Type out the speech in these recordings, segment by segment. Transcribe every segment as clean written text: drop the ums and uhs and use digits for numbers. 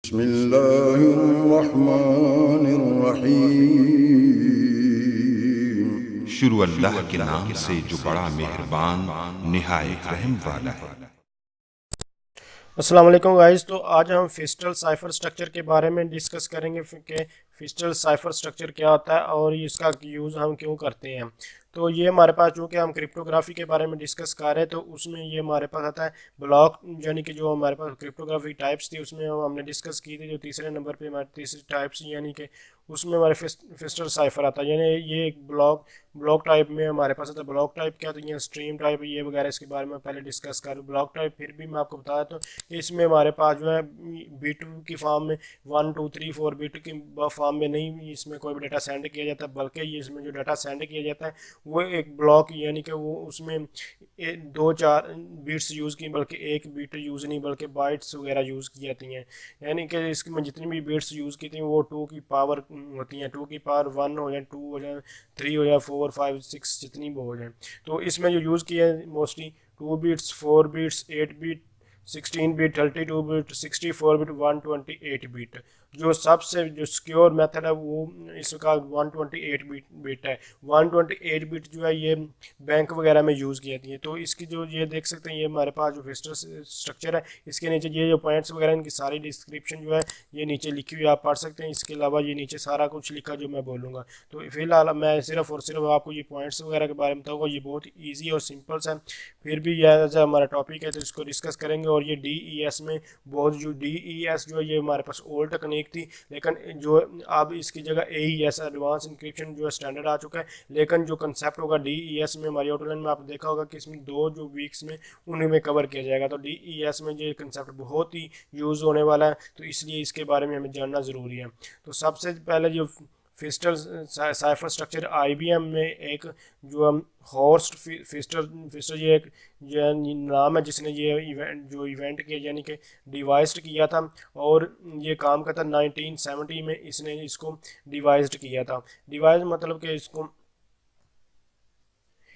बिस्मिल्लाहिर्रहमानिर्रहीम। शुरू अल्लाह के नाम से जो बड़ा मेहरबान निहायत रहम वाला है। अस्सलाम वालेकुम गाइस। तो आज हम फिस्टल साइफर स्ट्रक्चर के बारे में डिस्कस करेंगे कि फिस्टल साइफर स्ट्रक्चर क्या होता है और इसका यूज़ हम क्यों करते हैं। तो ये हमारे पास, चूँकि हम क्रिप्टोग्राफी के बारे में डिस्कस कर रहे हैं, तो उसमें ये हमारे पास आता है ब्लॉक, यानी कि जो हमारे पास क्रिप्टोग्राफी टाइप्स थी उसमें हमने डिस्कस की थी। जो तीसरे नंबर पे हमारे तीसरी टाइप्स, यानी कि उसमें हमारे फिस्टल साइफर आता है, यानी ये एक ब्लॉक टाइप में हमारे पास आता है। ब्लॉक टाइप क्या, तो ये स्ट्रीम टाइप ये वगैरह, इसके बारे में पहले डिस्कस कर। ब्लॉक टाइप फिर भी मैं आपको बताया, तो इसमें हमारे पास जो है बीट की फॉर्म में 1 2 3 4 बीट की फॉर्म में नहीं इसमें कोई भी डाटा सेंड किया जाता है, बल्कि ये इसमें जो डाटा सेंड किया जाता है वो एक ब्लॉक, यानी कि वो उसमें 2 4 बीट्स यूज़ की, बल्कि एक बीट यूज़ नहीं बल्कि बाइट्स वगैरह यूज़ की जाती हैं। यानी कि इसमें जितनी भी बीट्स यूज़ की थी वो 2 की पावर होती हैं, 2 की पावर 1 हो जाए, 2 हो जाए, 3 हो जाए, 4 5 6 जितनी भी हो जाए। तो इसमें जो यूज़ किया है mostly 2 beats, 4 beats, 8 beat, 16 beat, 32 beat, 64 beat, 128 beat. जो सबसे जो सिक्योर मेथड है वो इसका 128 बीट है। 128 बीट जो है ये बैंक वगैरह में यूज़ की जाती है। तो इसकी जो ये देख सकते हैं, ये हमारे पास जो फिस्टल स्ट्रक्चर है, इसके नीचे ये जो पॉइंट्स वगैरह, इनकी सारी डिस्क्रिप्शन जो है ये नीचे लिखी हुई आप पढ़ सकते हैं। इसके अलावा ये नीचे सारा कुछ लिखा जो मैं बोलूँगा। तो फिलहाल मैं सिर्फ और सिर्फ आपको ये पॉइंट्स वगैरह के बारे में बताऊँगा। ये बहुत ईजी और सिंपल है, फिर भी यह हमारा टॉपिक है तो इसको डिस्कस करेंगे। और ये DES में बहुत, जो DES जो है ये हमारे पास ओल्ड टेक्निक थी, लेकिन जो अब इसकी जगह AES एडवांस इंक्रिप्शन जो है स्टैंडर्ड आ चुका है। लेकिन जो कंसेप्ट होगा DES में, हमारी आउटलाइन में आपने देखा होगा कि इसमें 2 जो वीक्स में उन्हीं में कवर किया जाएगा। तो DES में ये कंसेप्ट बहुत ही यूज़ होने वाला है, तो इसलिए इसके बारे में हमें जानना ज़रूरी है। तो सबसे पहले जो फिस्टल साइफर स्ट्रक्चर IBM में एक जो हम हॉर्स्ट फिस्टर ये एक नाम है जिसने ये इवेंट किया, यानी कि डिवाइस्ड किया था। और ये काम करता 1970 में इसने इसको डिवाइस्ड किया था। डिवाइस मतलब कि इसको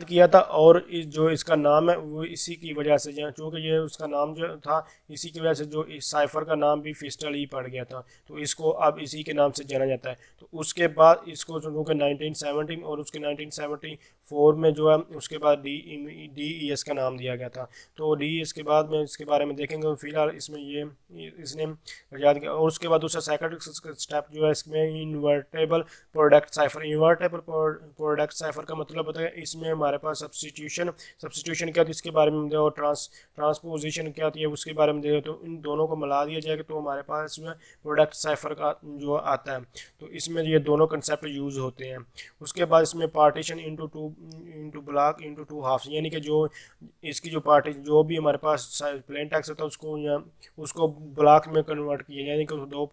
किया था। और जो इसका नाम है वो इसी की वजह से, चूँकि ये उसका नाम जो था, इसी की वजह से जो इस साइफर का नाम भी फिस्टल ही पड़ गया था, तो इसको अब इसी के नाम से जाना जाता है। तो उसके बाद इसको चूँकि 1970 और उसके 1974 में जो है उसके बाद DES का नाम दिया गया था। तो DES के बाद में इसके बारे में देखेंगे। फिलहाल इसमें ये इसने याद किया। और उसके बाद दूसरा सेकंड स्टेप जो है इसमें invertible product cipher. Invertible product cipher का मतलब होता है इसमें हमारे पास सब्सटीट्यूशन क्या होती है इसके बारे में दे, और ट्रांसपोजिशन क्या होती है उसके बारे में दे। तो इन दोनों को मिला दिया जाएगा तो हमारे पास जो है प्रोडक्ट साइफर का जो आता है। तो इसमें ये दोनों कंसेप्ट यूज़ होते हैं। उसके बाद इसमें partition into block into 2 halves, यानी कि जो इसकी जो पार्टीशन जो भी हमारे पास प्लेन टेक्स्ट होता है उसको ब्लॉक में कन्वर्ट किया, यानी कि दो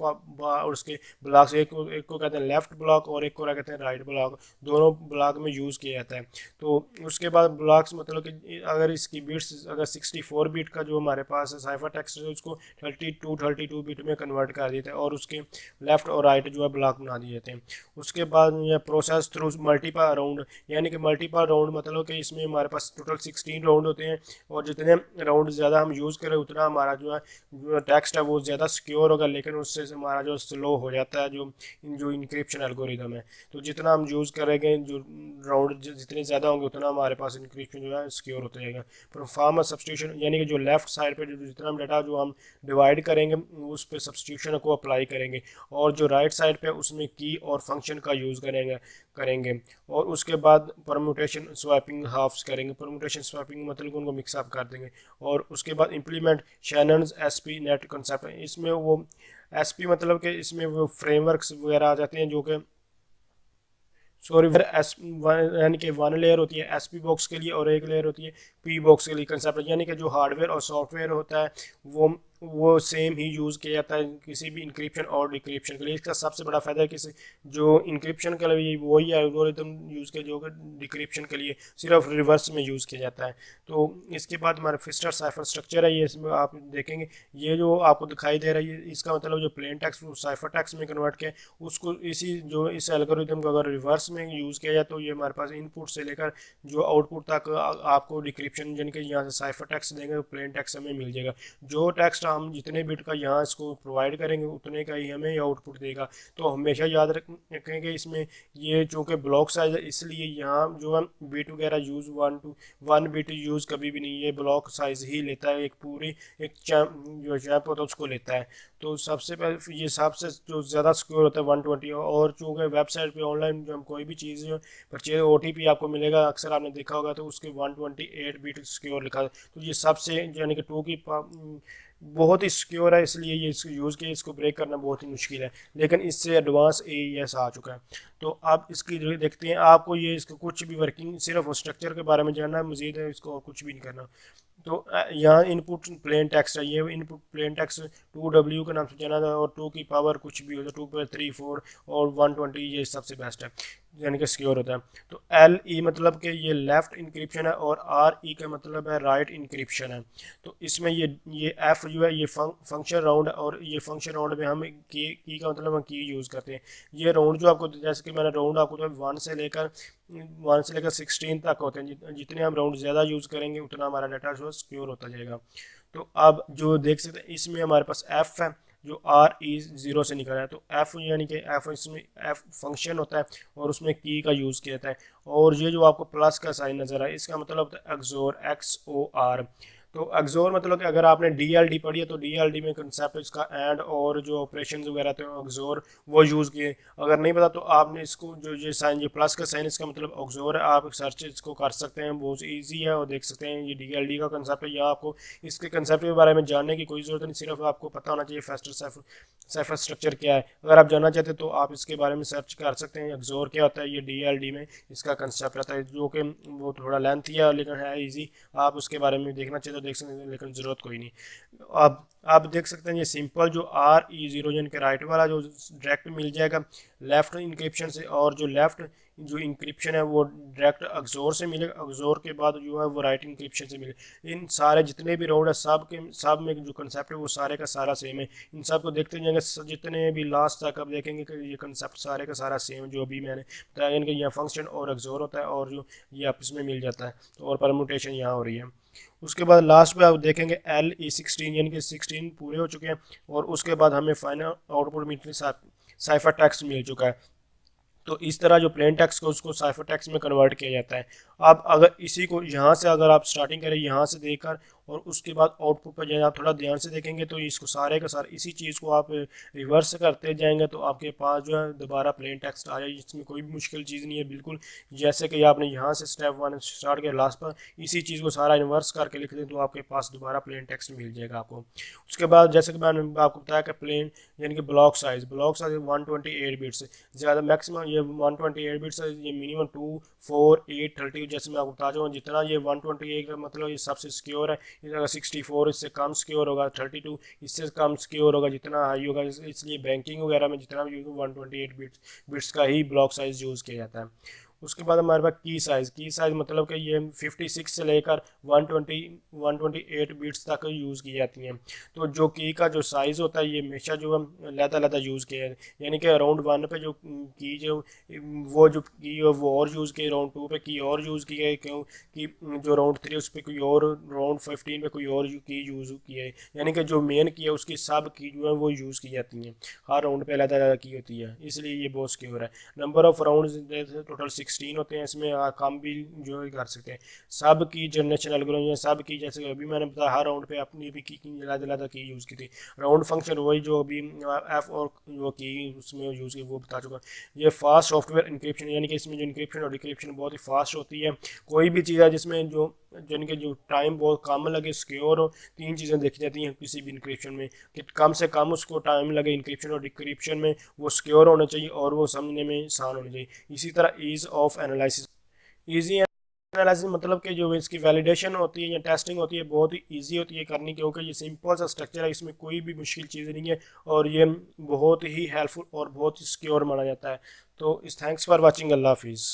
उसके ब्लॉक्स, एक को कहते हैं लेफ्ट ब्लॉक और एक को कहते हैं राइट ब्लॉक, दोनों ब्लॉक में यूज़ किया जाता है। तो उसके बाद ब्लॉक्स मतलब कि अगर इसकी बिट्स अगर 64 बिट का जो हमारे पास है साइफर टेक्स्ट है उसको 32 बिट में कन्वर्ट कर देते हैं, और उसके लेफ्ट और राइट जो है ब्लॉक बना दिए जाते हैं। उसके बाद यह प्रोसेस थ्रू मल्टीपल राउंड, यानी कि मल्टीपल राउंड मतलब कि इसमें हमारे पास टोटल 16 राउंड होते हैं, और जितने राउंड ज़्यादा हम यूज़ करें उतना हमारा जो है टेक्स्ट है वो ज़्यादा सिक्योर होगा, लेकिन उससे हमारा जो स्लो हो जाता है जो इंक्रिप्शन एल्गोरिदम है। तो जितना हम यूज़ करेंगे, जो राउंड जितने ज़्यादा होंगे उतना हमारे पास इंक्रिप्शन जो है सिक्योर होता जाएगा। परफॉर्मेंस सब्सटीट्यूशन, यानी कि जो लेफ्ट साइड पे जितना डाटा जो हम डिवाइड करेंगे उस पर सब्सटीट्यूशन को अप्लाई करेंगे, और जो राइट साइड पे उसमें की और फंक्शन का यूज़ करेंगे। और उसके बाद परम्यूटेशन स्वैपिंग हाफ्स करेंगे। परम्यूटेशन स्वैपिंग मतलब उनको मिक्सअप कर देंगे। और उसके बाद इम्प्लीमेंट शैनन्स SP नेट कंसेप्ट है। इसमें वो SP मतलब कि इसमें वो फ्रेमवर्क्स वगैरह आ जाते हैं, जो कि सॉरी यानी कि 1 लेयर होती है SP बॉक्स के लिए और 1 लेयर होती है P बॉक्स के लिए कंसेप्ट, यानी कि जो हार्डवेयर और सॉफ्टवेयर होता है वो सेम ही यूज़ किया जाता है किसी भी इंक्रिप्शन और डिक्रिप्शन के लिए। इसका सबसे बड़ा फ़ायदा है कि जो इंक्रिप्शन के लिए वही एल्गोरिथम यूज़ किया जो कि डिक्रिप्शन के लिए सिर्फ रिवर्स में यूज़ किया जाता है। तो इसके बाद हमारा फिस्टल साइफर स्ट्रक्चर है, ये इसमें आप देखेंगे ये जो आपको दिखाई दे रहा है, इसका मतलब जो प्लेन टेक्स्ट साइफर टेक्स्ट में कन्वर्ट किया उसको इस एल्गोरिथम को अगर रिवर्स में यूज़ किया जाए तो ये हमारे पास इनपुट से लेकर जो आउटपुट तक आपको डिक्रिप्शन, यानी कि यहाँ से साइफर टेक्स्ट देंगे तो प्लेन टेक्स्ट हमें मिल जाएगा। जो टेक्स्ट हम जितने बिट का यहाँ इसको प्रोवाइड करेंगे उतने का ही हमें आउटपुट देगा। तो हमेशा याद रखेंगे इसमें ये चूँकि ब्लॉक साइज है इसलिए यहाँ जो हम बिट वगैरह यूज़ 1 बिट यूज़ कभी भी नहीं, ये ब्लॉक साइज ही लेता है, एक पूरी एक जो चैम्प होता है उसको लेता है। तो सबसे पहले ये सबसे जो ज़्यादा सिक्योर होता है 120, और चूँकि वेबसाइट पे ऑनलाइन जो हम कोई भी चीज़ परचेज OTP आपको मिलेगा, अक्सर आपने देखा होगा, तो उसके 128 बिट सिक्योर लिखा है। तो ये सबसे यानी कि 2 की बहुत ही सिक्योर है, इसलिए ये इसको यूज़ किया, इसको ब्रेक करना बहुत ही मुश्किल है, लेकिन इससे एडवांस AES आ चुका है। तो अब इसकी जो देखते हैं, आपको ये इसको कुछ भी वर्किंग सिर्फ स्ट्रक्चर के बारे में जानना है, मजीद है इसको और कुछ भी नहीं करना। तो यहाँ इनपुट प्लेन टेक्स्ट है, ये इनपुट प्लेन टेक्स्ट 2W के नाम से जाना था, और 2 की पावर कुछ भी होता है, 2 पर 3 4 और 120 ये सबसे बेस्ट है, यानी कि सिक्योर होता है। तो LE मतलब कि ये लेफ़्ट इंक्रिप्शन है, और RE का मतलब है राइट इंक्रिप्शन है। तो इसमें ये F जो है ये फंक्शन राउंड है, और ये फंक्शन राउंड में हम की का मतलब हम की यूज़ करते हैं। ये राउंड जो आपको, जैसे कि मैंने राउंड आपको तो 1 से लेकर 16 तक होते हैं, जितने हम राउंड ज़्यादा यूज़ करेंगे उतना हमारा डाटा जो सिक्योर होता जाएगा। तो अब जो देख सकते हैं इसमें हमारे पास F है जो RE0 से निकला है। तो F यानी कि F इसमें F फंक्शन होता है और उसमें की का यूज़ किया जाता है, और ये जो आपको प्लस का साइन नज़र आए इसका मतलब होता है एक्सोर, XOR। तो एक्सोर मतलब कि अगर आपने DLD पढ़ी है तो DLD में कंसेप्ट इसका एंड और जो ऑपरेशन वगैरह थे एक्सोर वो यूज़ किए। अगर नहीं पता तो आपने इसको जो ये साइन, ये प्लस का साइन इसका मतलब एक्सोर है, आप सर्च इसको कर सकते हैं, बहुत ईजी है, और देख सकते हैं ये DLD का कंसेप्ट है। या आपको इसके कंसेप्ट के बारे में जानने की कोई ज़रूरत नहीं, सिर्फ आपको पता होना चाहिए फास्टर साइफर स्ट्रक्चर क्या है। अगर आप जानना चाहते हैं तो आप इसके बारे में सर्च कर सकते हैं, एक्सोर क्या होता है, ये DLD में इसका कंसेप्ट रहता है, जो कि वो थोड़ा लेंथी है लेकिन है ईजी। आप उसके बारे में देखना चाहिए तो देख सकते हैं, लेकिन ज़रूरत कोई नहीं। अब आप देख सकते हैं ये सिंपल जो RE0 यानी कि राइट वाला जो डायरेक्ट मिल जाएगा लेफ़्ट इंक्रिप्शन से, और जो लेफ़्ट जो इंक्रिप्शन है वो डायरेक्ट एक्सोर से मिलेगा, एक्सोर के बाद जो है वो राइट इंक्रिप्शन से मिलेगा। इन सारे जितने भी राउंड है सब में जो कंसेप्ट है वो सारे का सारा सेम है। इन सब को देखते जाएंगे, जितने भी लास्ट तक आप देखेंगे कि ये कंसेप्ट सारे का सारा सेम जो अभी मैंने बताया, यानी कि यहाँ फंक्शन और एक्सोर होता है, और जो ये आपस में मिल जाता है, तो और परमुटेशन यहाँ हो रही है। उसके बाद लास्ट में आप देखेंगे LE16 यानी कि 16 पूरे हो चुके हैं, और उसके बाद हमें फाइनल आउटपुट में साइफर टेक्स्ट मिल चुका है। तो इस तरह जो प्लेन टेक्स्ट को उसको साइफर टेक्स्ट में कन्वर्ट किया जाता है। अब अगर इसी को यहाँ से अगर आप स्टार्टिंग करें यहाँ से देखकर और उसके बाद आउटपुट पर जाए, आप थोड़ा ध्यान से देखेंगे तो इसको सारे का सारा इसी चीज़ को आप रिवर्स करते जाएंगे तो आपके पास जो है दोबारा प्लेन टेक्स्ट आ जाए। इसमें कोई भी मुश्किल चीज़ नहीं है, बिल्कुल जैसे कि आपने यहाँ से स्टेप 1 स्टार्ट किया लास्ट पर इसी चीज़ को सारा इन्वर्स करके लिख दें तो आपके पास दोबारा प्लेन टेक्स्ट मिल जाएगा आपको। उसके बाद जैसे कि मैंने आपको बताया कि प्लेन यानी कि ब्लॉक साइज 128 बिट्स ज़्यादा मैक्सिमम ये 128 बिट्स है, ये मिनिमम 2 4 8 30 जैसे मैं आपको बता रहा हूँ। जितना ये 128 का मतलब ये सबसे सिक्योर है, अगर 64 इससे कम सिक्योर होगा, 32 इससे कम सिक्योर होगा, जितना हाई होगा। इसलिए बैंकिंग वगैरह में जितना भी 128 बिट्स का ही ब्लॉक साइज यूज़ किया जाता है। उसके बाद हमारे पास की साइज मतलब कि ये 56 से लेकर 128 बिट्स तक यूज़ की जाती हैं। तो जो की का जो साइज़ होता है ये हमेशा जो लहदा यूज़ किया है, यानी कि राउंड 1 पे जो की जो की है वो और यूज़ किए, राउंड 2 पे की और यूज़ की है, क्यों कि जो राउंड 3 उस पर कोई और, राउंड 15 पे कोई और की यूज़ की है, यानी कि जो मेन की है उसकी सब की जो है वो यूज़ की जाती हैं। हर राउंड पे लहदा की होती है, इसलिए ये बहुत सिक्योर है। नंबर ऑफ राउंड टोटल 16 होते हैं, इसमें कम भी जो है कर सकते हैं। सब की जनरेशन एल्गोरिथम सब की जैसे अभी मैंने बताया हर राउंड पे अपनी भी की ज़्यादा की यूज़ की थी। राउंड फंक्शन वही जो अभी एफ और जो की उसमें यूज़ की वो बता चुका। ये फास्ट सॉफ्टवेयर इंक्रिप्शन यानी कि इसमें जो इंक्रिप्शन और डिक्रिप्शन बहुत ही फास्ट होती है। कोई भी चीज़ है जिसमें जो यानी कि जो टाइम बहुत कम लगे, सिक्योर हो, 3 चीज़ें देखी जाती हैं किसी भी इंक्रिप्शन में कि कम से कम उसको टाइम लगे इंक्रिप्शन और डिक्रिप्शन में, वो सिक्योर होना चाहिए और वो समझने में आसान होना चाहिए। इसी तरह ease of analysis, easy analysis मतलब कि जो इसकी वैलिडेशन होती है या टेस्टिंग होती है बहुत ही ईजी होती है करनी, क्योंकि ये सिंपल सा स्ट्रक्चर है, इसमें कोई भी मुश्किल चीज़ नहीं है और ये बहुत ही हेल्पफुल और बहुत ही सिक्योर माना जाता है। तो इस थैंक्स फॉर वॉचिंग, अल्लाह हाफिज़।